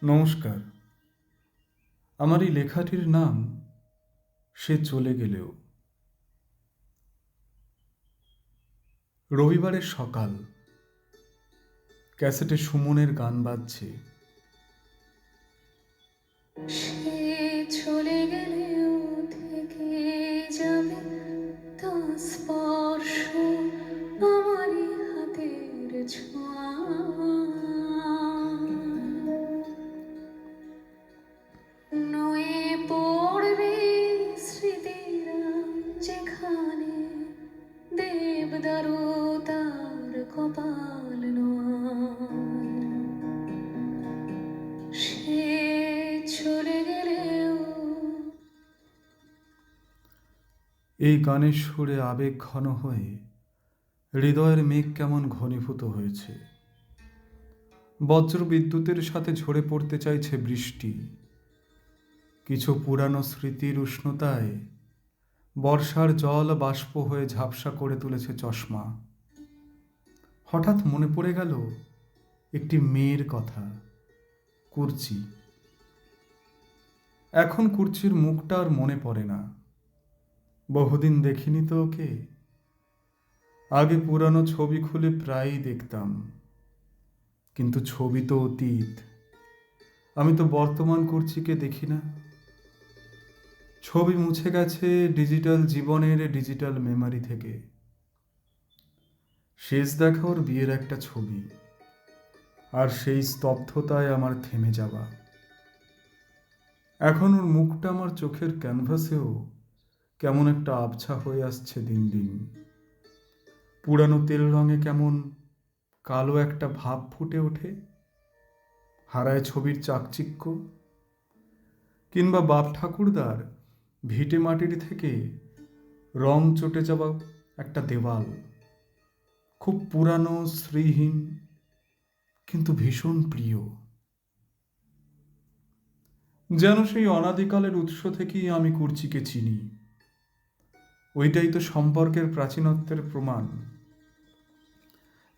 নমস্কার। আমার এই লেখাটির নাম সে চলে গেলেও। রবিবারের সকাল, ক্যাসেটে সুমনের গান বাজছে। সে চলে গেলেও থেকে যাবে তার স্পর্শ, আমারই হাতের ছোঁয়া। নয়ে পড়বে স্মৃতিরা যেখানে দেবদারু তার কপাল নোয়া। সে চলে গেলেও এই গানের সুরে আবেগ ঘন হয়ে হৃদয়ের মেঘ কেমন ঘনীভূত হয়েছে। বজ্র বিদ্যুতের সাথে ঝরে পড়তে চাইছে বৃষ্টি। কিছু পুরানো স্মৃতির উষ্ণতায় বর্ষার জল বাষ্প হয়ে ঝাপসা করে তুলেছে চশমা। হঠাৎ মনে পড়ে গেল একটি মেয়ের কথা, কুর্চি। এখন কুর্চির মুখটা আর মনে পড়ে না। বহুদিন দেখিনি তো ওকে। আগে পুরানো ছবি খুলে প্রায়ই দেখতাম, কিন্তু ছবি তো অতীত। আমি তো বর্তমান কুর্চিকে দেখি না। ছবি মুছে গেছে ডিজিটাল জীবনের ডিজিটাল মেমারি থেকে। শেষ দেখা ওর বিয়ের একটা ছবি, আর সেই স্তব্ধতায় আমার থেমে যাওয়া। এখন ওর মুখটা আমার চোখের ক্যানভাসেও কেমন একটা আবছা হয়ে আসছে দিন দিন। পুরানো তেল রঙে কেমন কালো একটা ভাব ফুটে ওঠে। হারায় ছবির চাকচিক্য। কিংবা বাপ ঠাকুরদার ভিটে মাটির থেকে রং চটে যাওয়া একটা দেওয়াল, খুব পুরানো, শ্রীহীন, কিন্তু ভীষণ প্রিয়। যেন সেই অনাদিকালের উৎস থেকেই আমি কুর্চিকে চিনি। ওইটাই তো সম্পর্কের প্রাচীনত্বের প্রমাণ।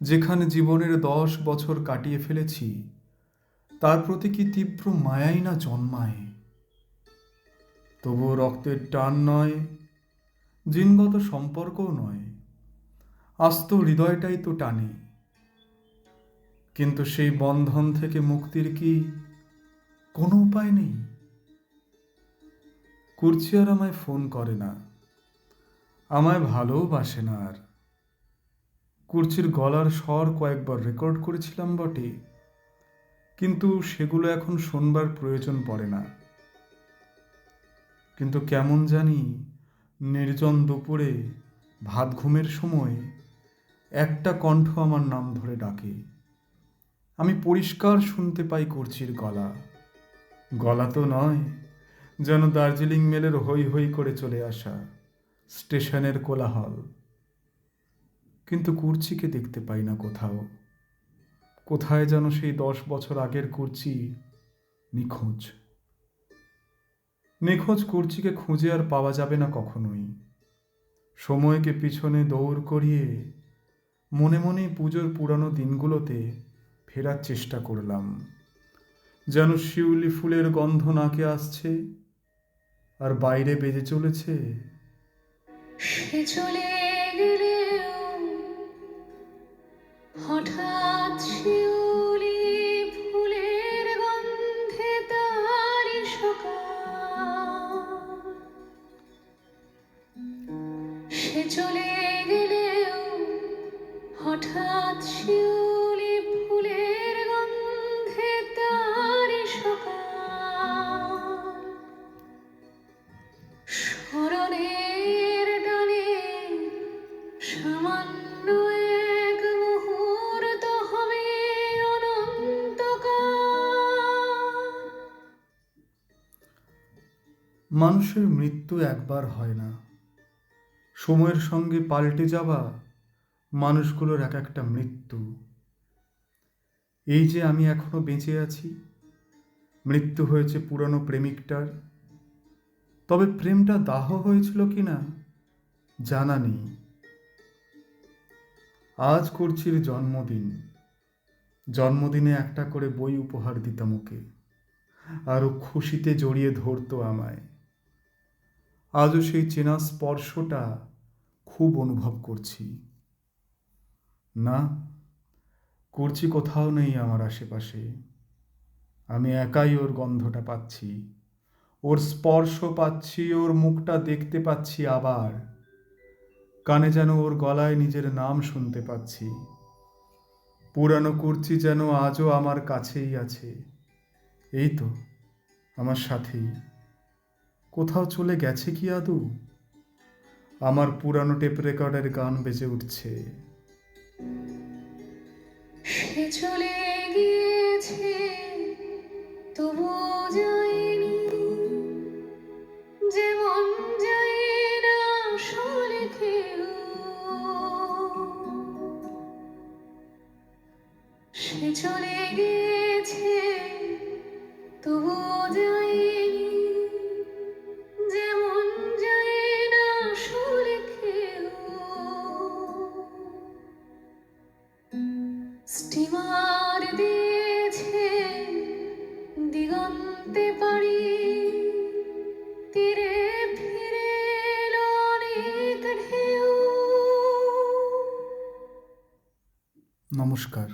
যেখানে জীবনের 10 বছর কাটিয়ে ফেলেছি, তার প্রতি কি তীব্র মায়াই না জন্মায়। তবুও রক্তের টান নয়, জিনগত সম্পর্কও নয়, আস্ত হৃদয়টাই তো টানে। কিন্তু সেই বন্ধন থেকে মুক্তির কি কোনো উপায় নেই? কুর্চি আর আমায় ফোন করে না, আমায় ভালোবাসে না আর। কুর্চির গলার স্বর কয়েকবার রেকর্ড করেছিলাম বটে, কিন্তু সেগুলো এখন শোনবার প্রয়োজন পড়ে না। কিন্তু কেমন জানি নির্জন দুপুরে ভাত ঘুমের সময় একটা কণ্ঠ আমার নাম ধরে ডাকে। আমি পরিষ্কার শুনতে পাই কুর্চির গলা। গলা তো নয়, যেন দার্জিলিং মেলের হৈ হৈ করে চলে আসা স্টেশনের কোলাহল। কিন্তু কুর্চিকে দেখতে পাই না কোথাও। কোথায় যেন সেই 10 বছর আগের কুর্চি নিখোঁজ। নিখোঁজ কুর্চিকে খুঁজে আর পাওয়া যাবে না কখনোই। সময়কে পিছনে দৌড় করিয়ে মনে মনেই পুজোর পুরানো দিনগুলোতে ফেরার চেষ্টা করলাম। যেন শিউলি ফুলের গন্ধ নাকে আসছে, আর বাইরে বেজে চলেছে। সে চলে গেলেও হঠাৎ শিউলি ফুলের গন্ধে তারি সকাল। সে চলে গেলেও হঠাৎ শিউলি ফুলের গন্ধে তারি সকাল। স্মরণের টানে সামান্য এক মুহূর্ত হবে অনন্তকাল। মানুষের মৃত্যু একবার হয় না। সময়ের সঙ্গে পাল্টে যাওয়া মানুষগুলোর এক একটা মৃত্যু। এই যে আমি এখনো বেঁচে আছি, মৃত্যু হয়েছে পুরনো প্রেমিকটার। তবে প্রেমটা দাহ হয়েছিল কিনা জানা নেই। আজ কুর্চির জন্মদিন। জন্মদিনে একটা করে বই উপহার দিতাম ওকে। আরও খুশিতে জড়িয়ে ধরতো আমায়। আজও সেই চেনা স্পর্শটা খুব অনুভব করছি। না, করছি কোথাও নেই আমার আশেপাশে। আমি একাই ওর গন্ধটা পাচ্ছি, ওর স্পর্শ পাচ্ছি, ওর মুখটা দেখতে পাচ্ছি আবার। কানে যেন ওর গলায় নিজের নাম শুনতে পাচ্ছি। পুরানো কুর্চি যেন আজও আমার কাছেই আছে। এই তো আমার সাথেই। কোথাও চলে গেছে কি আদৌ? আমার পুরানো টেপ রেকর্ডের গান বেজে উঠছে। সে চলে গিয়েছে তবুও যায়নি, যেমন যায় না আসলে কেউ। সে চলে গিয়েছে তবুও যায়নি, যেমন যায় না আসলে কেউ। স্টিমার দিয়েছে দিগন্তে পাড়ি, তীরে ফিরে এলো অনেক ঢেউ। নমস্কার।